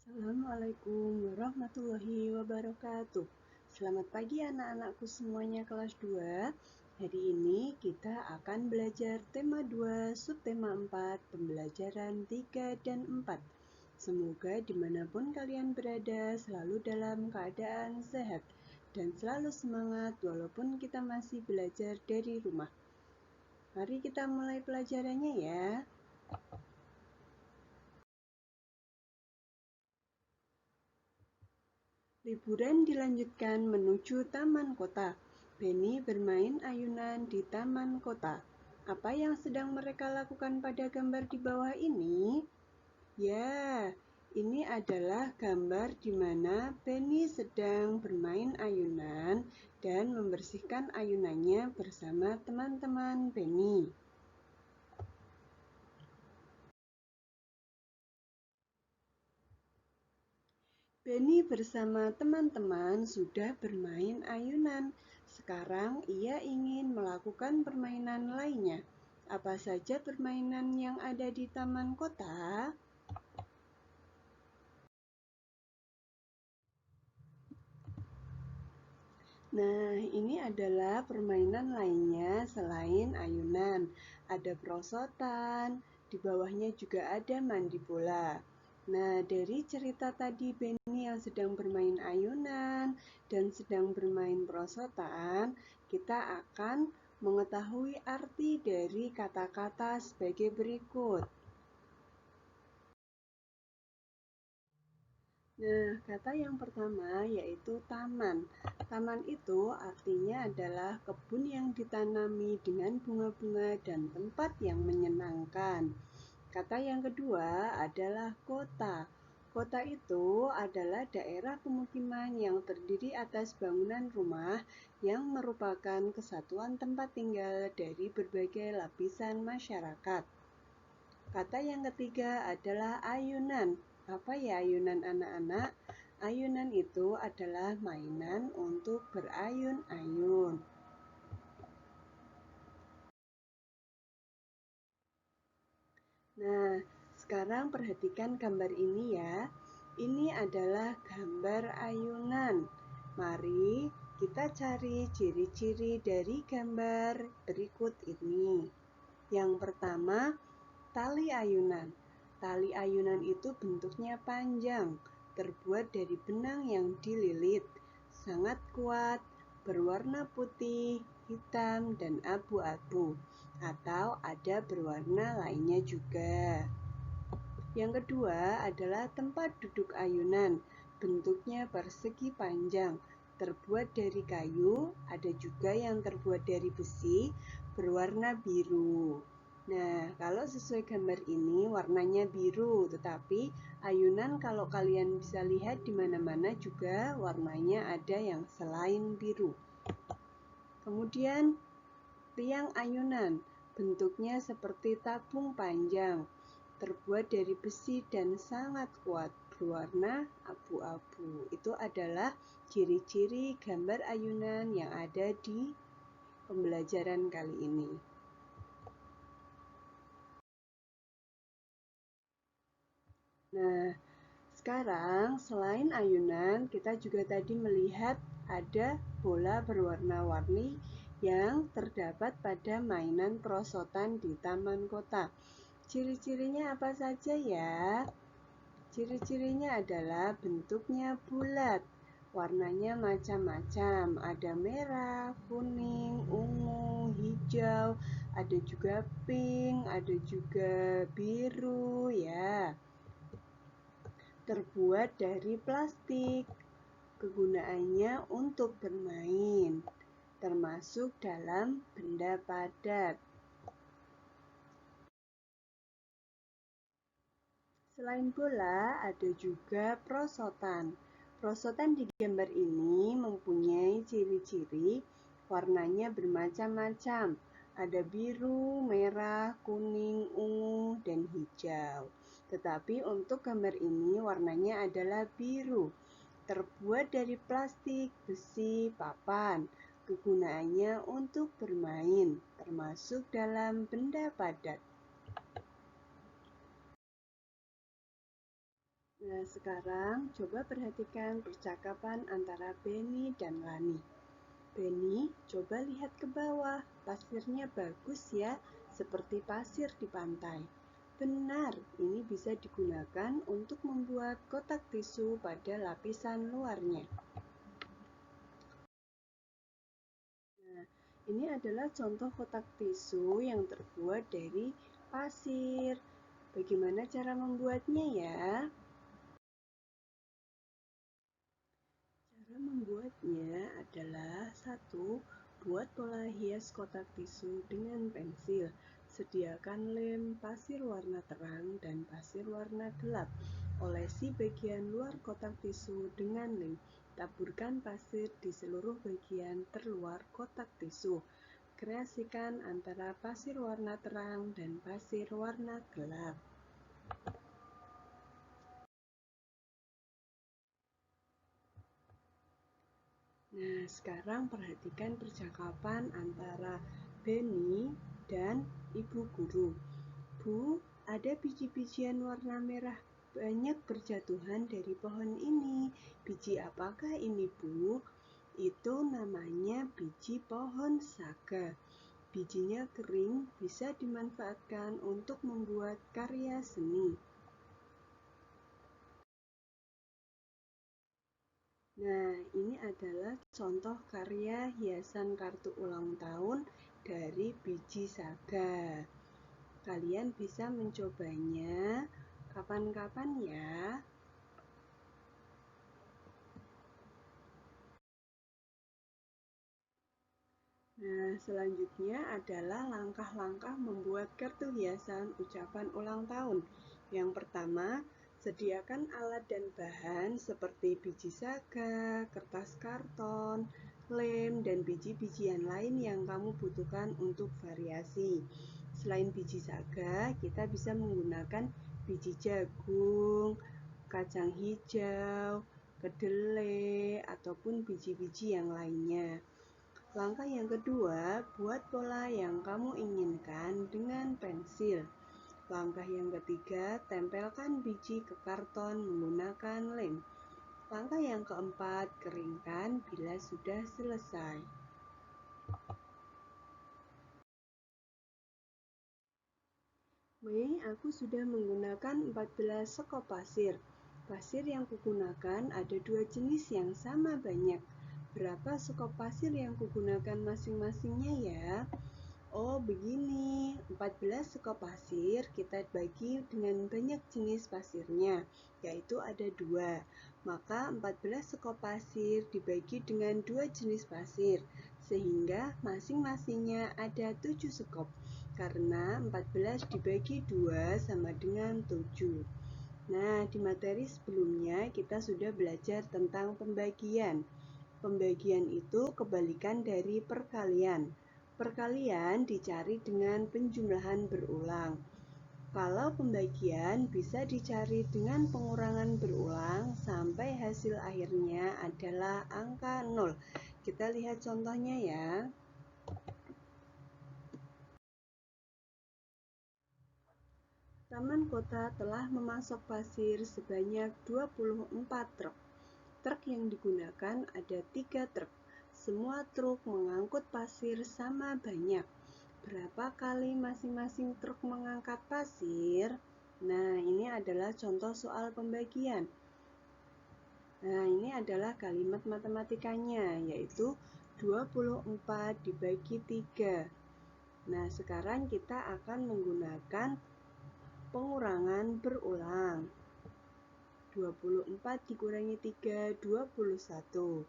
Assalamualaikum warahmatullahi wabarakatuh. Selamat pagi anak-anakku semuanya kelas 2. Hari ini kita akan belajar tema 2, subtema 4, pembelajaran 3 dan 4. Semoga dimanapun kalian berada selalu dalam keadaan sehat dan selalu semangat walaupun kita masih belajar dari rumah. Mari kita mulai pelajarannya ya. Liburan dilanjutkan menuju taman kota. Benny bermain ayunan di taman kota. Apa yang sedang mereka lakukan pada gambar di bawah ini? Ya, ini adalah gambar di mana Benny sedang bermain ayunan dan membersihkan ayunannya bersama teman-teman Benny. Benny bersama teman-teman sudah bermain ayunan. Sekarang ia ingin melakukan permainan lainnya. Apa saja permainan yang ada di taman kota? Nah, ini adalah permainan lainnya selain ayunan. Ada perosotan, di bawahnya juga ada mandi bola. Nah, dari cerita tadi Benny yang sedang bermain ayunan dan sedang bermain perosotan, kita akan mengetahui arti dari kata-kata sebagai berikut. Nah, kata yang pertama yaitu taman. Taman itu artinya adalah kebun yang ditanami dengan bunga-bunga dan tempat yang menyenangkan. Kata yang kedua adalah kota. Kota itu adalah daerah pemukiman yang terdiri atas bangunan rumah yang merupakan kesatuan tempat tinggal dari berbagai lapisan masyarakat. Kata yang ketiga adalah ayunan. Apa ya ayunan anak-anak? Ayunan itu adalah mainan untuk berayun-ayun. Nah, sekarang perhatikan gambar ini ya. Ini adalah gambar ayunan. Mari kita cari ciri-ciri dari gambar berikut ini. Yang pertama, tali ayunan. Tali ayunan itu bentuknya panjang, terbuat dari benang yang dililit, sangat kuat, berwarna putih, hitam, dan abu-abu, atau ada berwarna lainnya juga. Yang kedua adalah tempat duduk ayunan. Bentuknya persegi panjang, terbuat dari kayu, ada juga yang terbuat dari besi, berwarna biru. Nah, kalau sesuai gambar ini warnanya biru, tetapi ayunan kalau kalian bisa lihat di mana-mana juga warnanya ada yang selain biru. Kemudian tiang ayunan, bentuknya seperti tabung panjang, terbuat dari besi dan sangat kuat, berwarna abu-abu. Itu adalah ciri-ciri gambar ayunan yang ada di pembelajaran kali ini. Nah, sekarang selain ayunan, kita juga tadi melihat ada bola berwarna-warni yang terdapat pada mainan perosotan di taman kota. Ciri-cirinya apa saja ya? Ciri-cirinya adalah bentuknya bulat, warnanya macam-macam, ada merah, kuning, ungu, hijau, ada juga pink, ada juga biru ya. Terbuat dari plastik. Kegunaannya untuk bermain, termasuk dalam benda padat. Selain bola, ada juga perosotan. Perosotan di gambar ini mempunyai ciri-ciri warnanya bermacam-macam. Ada biru, merah, kuning, ungu, dan hijau. Tetapi untuk gambar ini warnanya adalah biru. Terbuat dari plastik, besi, papan. Kegunaannya untuk bermain, termasuk dalam benda padat. Nah, sekarang coba perhatikan percakapan antara Benny dan Lani. Benny, coba lihat ke bawah. Pasirnya bagus ya, seperti pasir di pantai. Benar, ini bisa digunakan untuk membuat kotak tisu pada lapisan luarnya. Nah, ini adalah contoh kotak tisu yang terbuat dari pasir. Bagaimana cara membuatnya ya? Cara membuatnya adalah satu, buat pola hias kotak tisu dengan pensil. Sediakan lem, pasir warna terang, dan pasir warna gelap. Olesi bagian luar kotak tisu dengan lem. Taburkan pasir di seluruh bagian terluar kotak tisu. Kreasikan antara pasir warna terang dan pasir warna gelap. Nah, sekarang perhatikan percakapan antara Benny dan ibu guru. Bu, ada biji-bijian warna merah banyak berjatuhan dari pohon ini. Biji apakah ini, Bu? Itu namanya biji pohon saga. Bijinya kering, bisa dimanfaatkan untuk membuat karya seni. Nah, ini adalah contoh karya hiasan kartu ulang tahun dari biji saga. Kalian bisa mencobanya kapan-kapan ya. Nah, selanjutnya adalah langkah-langkah membuat kartu hiasan ucapan ulang tahun. Yang pertama, sediakan alat dan bahan seperti biji saga, kertas karton, lem, dan biji-bijian lain yang kamu butuhkan untuk variasi. Selain biji saga, kita bisa menggunakan biji jagung, kacang hijau, kedelai, ataupun biji-biji yang lainnya. Langkah yang kedua, buat pola yang kamu inginkan dengan pensil. Langkah yang ketiga, tempelkan biji ke karton menggunakan lem. Langkah yang keempat, keringkan bila sudah selesai. Mei, aku sudah menggunakan 14 sekop pasir. Pasir yang kugunakan ada dua jenis yang sama banyak. Berapa sekop pasir yang kugunakan masing-masingnya ya? Oh, begini. 14 sekop pasir kita bagi dengan banyak jenis pasirnya, yaitu ada dua. Maka 14 sekop pasir dibagi dengan dua jenis pasir, sehingga masing-masingnya ada 7 sekop. Karena 14 dibagi 2 sama dengan 7. Nah, di materi sebelumnya kita sudah belajar tentang pembagian. Pembagian itu kebalikan dari perkalian. Perkalian dicari dengan penjumlahan berulang. Kalau pembagian bisa dicari dengan pengurangan berulang sampai hasil akhirnya adalah angka 0. Kita lihat contohnya ya. Taman Kota telah memasok pasir sebanyak 24 truk. Truk yang digunakan ada 3 truk. Semua truk mengangkut pasir sama banyak. Berapa kali masing-masing truk mengangkat pasir? Nah, ini adalah contoh soal pembagian. Nah, ini adalah kalimat matematikanya, yaitu 24 dibagi 3. Nah, sekarang kita akan menggunakan pengurangan berulang. 24 dikurangi 3, 21.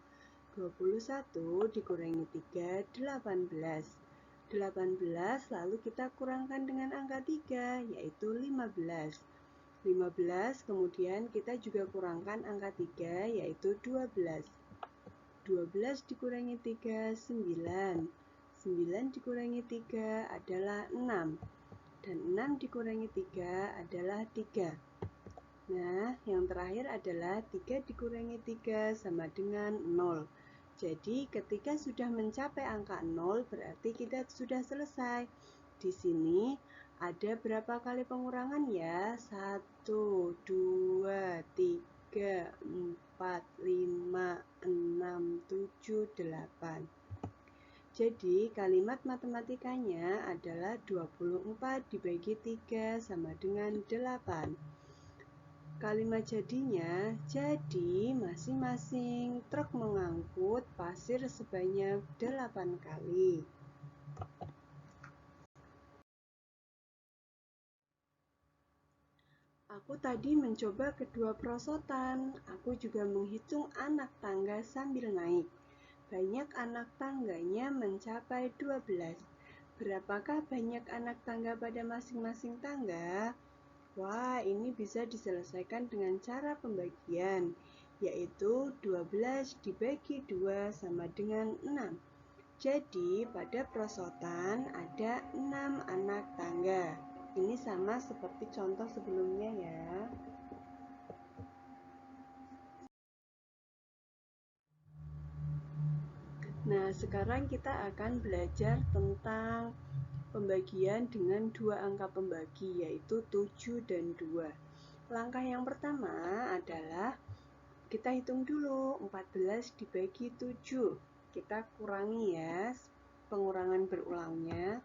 21 dikurangi 3, 18. 18 lalu kita kurangkan dengan angka 3, yaitu 15. 15 kemudian kita juga kurangkan angka 3, yaitu 12. 12 dikurangi 3, 9. 9 dikurangi 3 adalah 6. Dan 6 dikurangi 3 adalah 3. Nah, yang terakhir adalah 3 dikurangi 3 sama dengan 0. Jadi, ketika sudah mencapai angka 0, berarti kita sudah selesai. Di sini ada berapa kali pengurangan ya? 1, 2, 3, 4, 5, 6, 7, 8. Jadi kalimat matematikanya adalah 24 dibagi 3 sama dengan 8. Kalimat jadinya, jadi masing-masing truk mengangkut pasir sebanyak 8 kali. Aku tadi mencoba kedua perosotan. Aku juga menghitung anak tangga sambil naik. Banyak anak tangganya mencapai 12. Berapakah banyak anak tangga pada masing-masing tangga? Wah, ini bisa diselesaikan dengan cara pembagian, yaitu 12 dibagi 2 sama dengan 6. Jadi, pada perosotan ada 6 anak tangga. Ini sama seperti contoh sebelumnya ya. Nah, sekarang kita akan belajar tentang pembagian dengan dua angka pembagi, yaitu 7 dan 2. Langkah yang pertama adalah kita hitung dulu 14 dibagi 7. Kita kurangi ya, pengurangan berulangnya.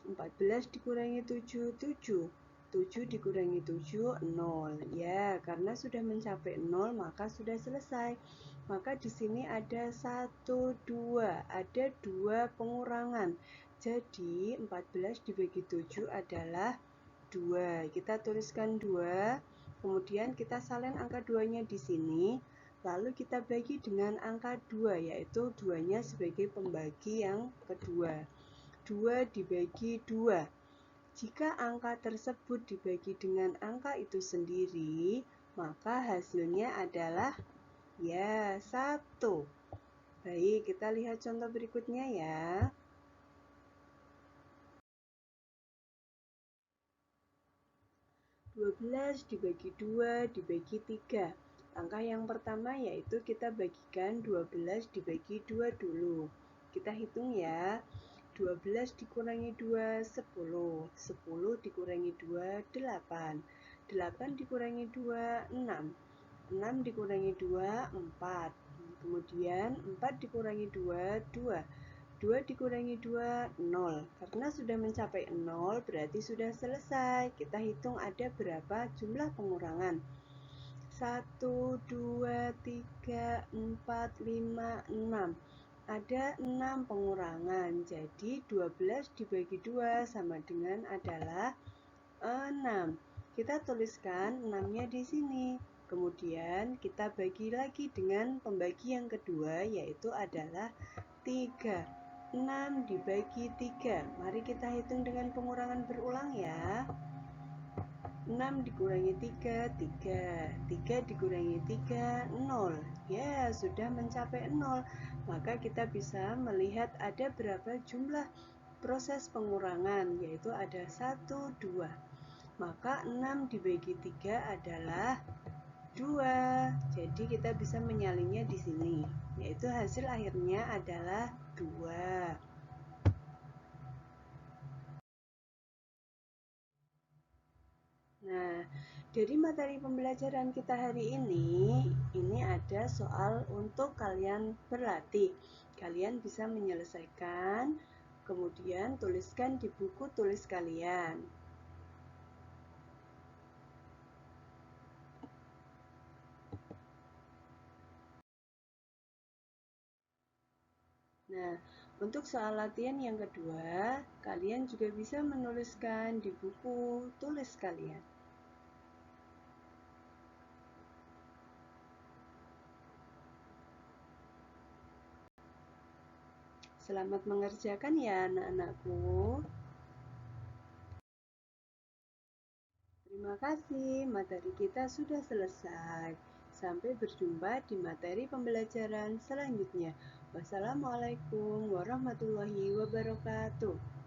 14 dikurangi 7, 7. 7 dikurangi 7, 0. Ya, karena sudah mencapai 0, maka sudah selesai. Maka di sini ada 1, 2. Ada 2 pengurangan. Jadi, 14 dibagi 7 adalah 2. Kita tuliskan 2. Kemudian kita salin angka 2-nya di sini. Lalu kita bagi dengan angka 2, yaitu 2-nya sebagai pembagi yang kedua. 2 dibagi 2. Jika angka tersebut dibagi dengan angka itu sendiri, maka hasilnya adalah ya 1. Baik, kita lihat contoh berikutnya ya. 12 dibagi 2 dibagi 3. Langkah yang pertama yaitu kita bagikan 12 dibagi 2 dulu. Kita hitung ya. 12 dikurangi 2, 10. 10 dikurangi 2, 8. 8 dikurangi 2, 6. 6 dikurangi 2, 4. Kemudian 4 dikurangi 2, 2. 2 dikurangi 2, 0. Karena sudah mencapai 0, berarti sudah selesai. Kita hitung ada berapa jumlah pengurangan. 1, 2, 3, 4, 5, 6. Ada 6 pengurangan. Jadi 12 dibagi 2 sama dengan adalah 6. Kita tuliskan 6-nya di sini. Kemudian kita bagi lagi dengan pembagi yang kedua, yaitu adalah 3. 6 dibagi 3. Mari kita hitung dengan pengurangan berulang ya. 6 dikurangi 3, 3. 3 dikurangi 3, 0. Ya, sudah mencapai 0. Maka kita bisa melihat ada berapa jumlah proses pengurangan, yaitu ada 1, 2. Maka 6 dibagi 3 adalah 2. Jadi kita bisa menyalinnya di sini, yaitu hasil akhirnya adalah 2. Nah, dari materi pembelajaran kita hari ini ada soal untuk kalian berlatih. Kalian bisa menyelesaikan, kemudian tuliskan di buku tulis kalian. Nah, untuk soal latihan yang kedua, kalian juga bisa menuliskan di buku tulis kalian. Selamat mengerjakan ya anak-anakku. Terima kasih, materi kita sudah selesai. Sampai berjumpa di materi pembelajaran selanjutnya. Wassalamualaikum warahmatullahi wabarakatuh.